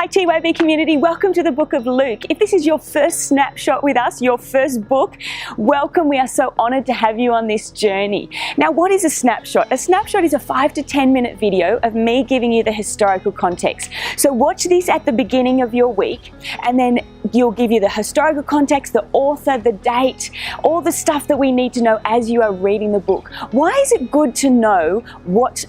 Hi TYB community, welcome to the book of Luke. If this is your first snapshot with us, your first book, welcome. We are so honored to have you on this journey. Now, what is a snapshot? A snapshot is a 5 to 10 minute video of me giving you the historical context. So watch this at the beginning of your week, and then you'll give you the historical context, the author, the date, all the stuff that we need to know as you are reading the book. Why is it good to know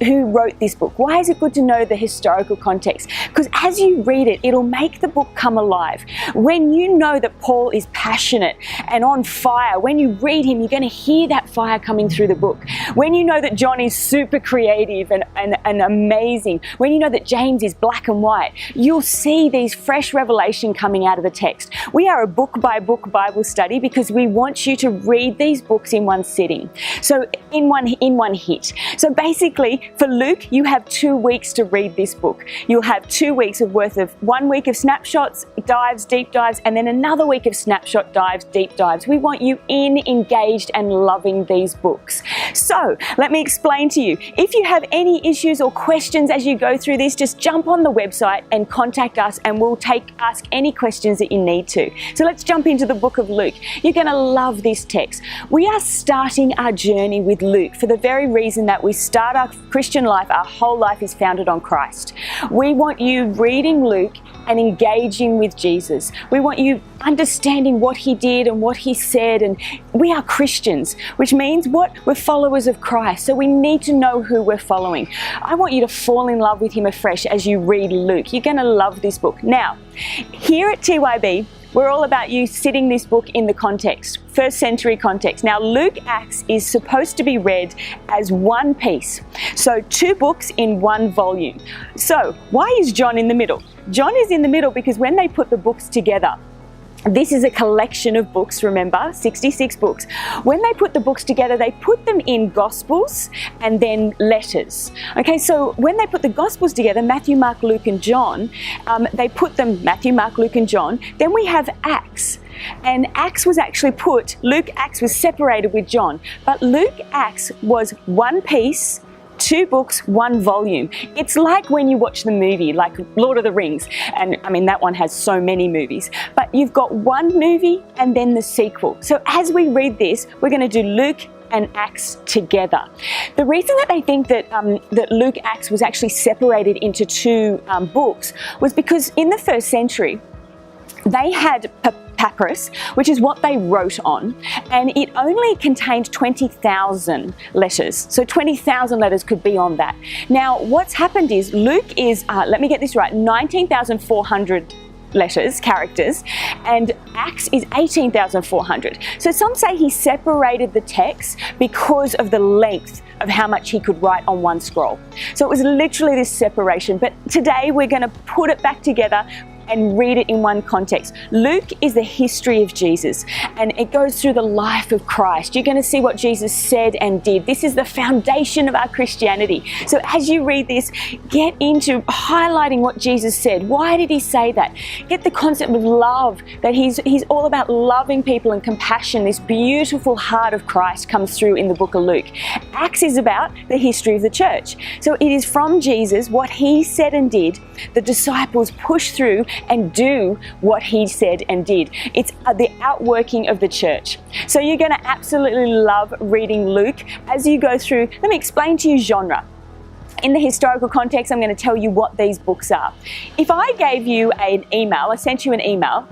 who wrote this book? Why is it good to know the historical context? Because as you read it, it'll make the book come alive. When you know that Paul is passionate and on fire, when you read him, you're going to hear that fire coming through the book. When you know that John is super creative and amazing, when you know that James is black and white, you'll see these fresh revelation coming out of the text. We are a book by book Bible study because we want you to read these books in one sitting. So in one hit. So basically for Luke, you have 2 weeks to read this book. You'll have 2 weeks worth of 1 week of snapshots, dives, deep dives, and then another week of snapshot dives, deep dives. We want you engaged and loving these books. So let me explain to you. If you have any issues or questions as you go through this, just jump on the website and contact us and we'll ask any questions that you need to. So let's jump into the book of Luke. You're going to love this text. We are starting our journey with Luke for the very reason that we start our Christian life, our whole life is founded on Christ. We want you reading Luke and engaging with Jesus. We want you understanding what he did and what he said, and we are Christians, which means what? We're followers of Christ, so we need to know who we're following. I want you to fall in love with him afresh as you read Luke. You're going to love this book. Now, here at TYB, we're all about you sitting this book in the context, first century context. Now, Luke Acts is supposed to be read as one piece. So 2 books in 1 volume. So why is John in the middle? John is in the middle because when they put the books together, this is a collection of books, remember, 66 books. When they put the books together, they put them in Gospels and then letters. Okay, so when they put the Gospels together, Matthew, Mark, Luke, and John, they put them, Matthew, Mark, Luke, and John. Then we have Acts. And Acts was actually Luke Acts was separated with John. But Luke Acts was one piece, 2 books, 1 volume. It's like when you watch the movie, like Lord of the Rings, and I mean that one has so many movies, but you've got 1 movie and then the sequel. So as we read this, we're going to do Luke and Acts together. The reason that they think that that Luke Acts was actually separated into 2 books was because in the first century, they had papyrus, which is what they wrote on, and it only contained 20,000 letters. So 20,000 letters could be on that. Now, what's happened is Luke is, let me get this right, 19,400 characters, and Acts is 18,400. So some say he separated the text because of the length of how much he could write on 1 scroll. So it was literally this separation, but today we're going to put it back together and read it in one context. Luke is the history of Jesus, and it goes through the life of Christ. You're going to see what Jesus said and did. This is the foundation of our Christianity. So as you read this, get into highlighting what Jesus said. Why did he say that? Get the concept of love, that he's all about loving people and compassion. This beautiful heart of Christ comes through in the book of Luke. Acts is about the history of the church. So it is from Jesus, what he said and did, the disciples push through and do what he said and did. It's the outworking of the church. So you're going to absolutely love reading Luke as you go through. Let me explain to you genre. In the historical context, I'm going to tell you what these books are. If I gave you an email, I sent you an email,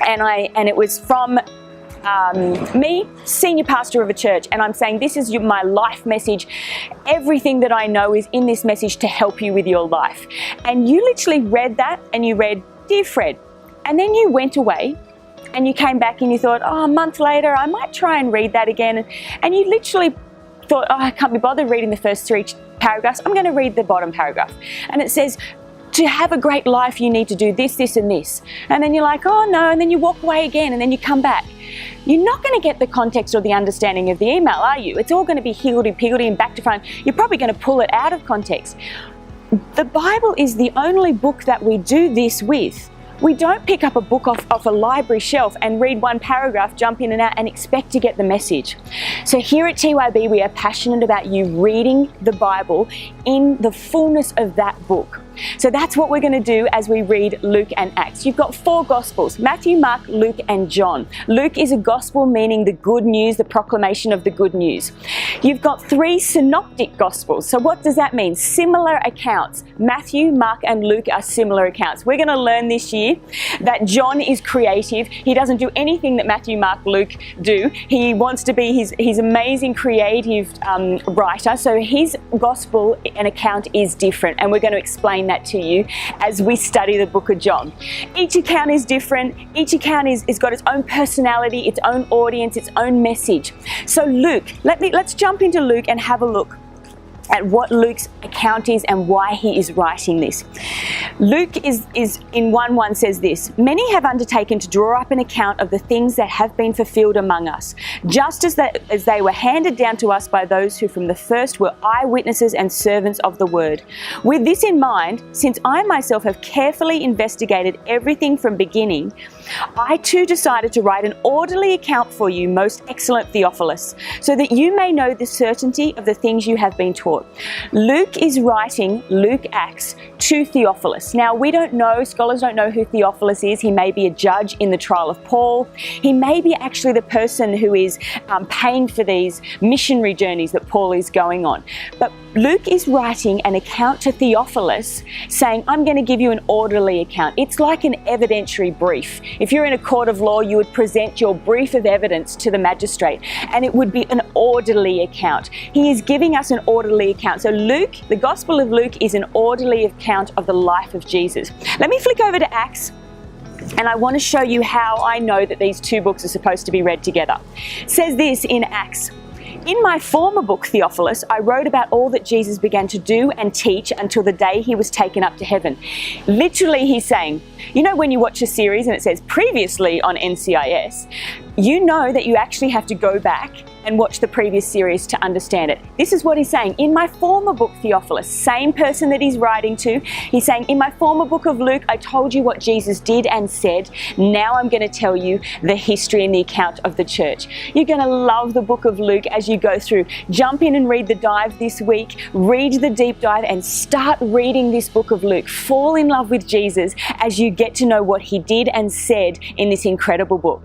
and it was from me, senior pastor of a church, and I'm saying this is my life message. Everything that I know is in this message to help you with your life. And you literally read that and you read, "Dear Fred," and then you went away and you came back and you thought, oh, a month later, I might try and read that again. And you literally thought, oh, I can't be bothered reading the first 3 paragraphs. I'm going to read the bottom paragraph. And it says, to have a great life, you need to do this, this, and this. And then you're like, oh no, and then you walk away again, and then you come back. You're not going to get the context or the understanding of the email, are you? It's all going to be higgledy-piggledy and back to front. You're probably going to pull it out of context. The Bible is the only book that we do this with. We don't pick up a book off a library shelf and read 1 paragraph, jump in and out, and expect to get the message. So here at TYB, we are passionate about you reading the Bible in the fullness of that book. So that's what we're going to do as we read Luke and Acts. You've got 4 Gospels: Matthew, Mark, Luke and John. Luke is a Gospel meaning the good news, the proclamation of the good news. You've got 3 synoptic Gospels. So what does that mean? Similar accounts. Matthew, Mark and Luke are similar accounts. We're going to learn this year that John is creative. He doesn't do anything that Matthew, Mark, Luke do. He wants to be his amazing creative writer. So his Gospel and account is different, and we're going to explain that to you as we study the book of John. Each account is different. Each account is got its own personality, its own audience, its own message. So Luke, let's jump into Luke and have a look at what Luke's account is and why he is writing this. Luke is in 1:1 says this: "Many have undertaken to draw up an account of the things that have been fulfilled among us, just as they were handed down to us by those who from the first were eyewitnesses and servants of the word. With this in mind, since I myself have carefully investigated everything from beginning, I too decided to write an orderly account for you, most excellent Theophilus, so that you may know the certainty of the things you have been taught." Luke is writing Luke Acts to Theophilus. Now, we don't know, scholars don't know who Theophilus is. He may be a judge in the trial of Paul. He may be actually the person who is paying for these missionary journeys that Paul is going on. But Luke is writing an account to Theophilus saying, I'm going to give you an orderly account. It's like an evidentiary brief. If you're in a court of law, you would present your brief of evidence to the magistrate, and it would be an orderly account. He is giving us an orderly account. So Luke, the Gospel of Luke, is an orderly account of the life of Jesus. Let me flick over to Acts, and I want to show you how I know that these 2 books are supposed to be read together. It says this in Acts: "In my former book, Theophilus, I wrote about all that Jesus began to do and teach until the day he was taken up to heaven." Literally, he's saying, you know when you watch a series and it says previously on NCIS, you know that you actually have to go back and watch the previous series to understand it. This is what he's saying. In my former book, Theophilus, same person that he's writing to, he's saying, in my former book of Luke, I told you what Jesus did and said. Now I'm going to tell you the history and the account of the church. You're going to love the book of Luke as you go through. Jump in and read the dive this week. Read the deep dive and start reading this book of Luke. Fall in love with Jesus as you get to know what he did and said in this incredible book.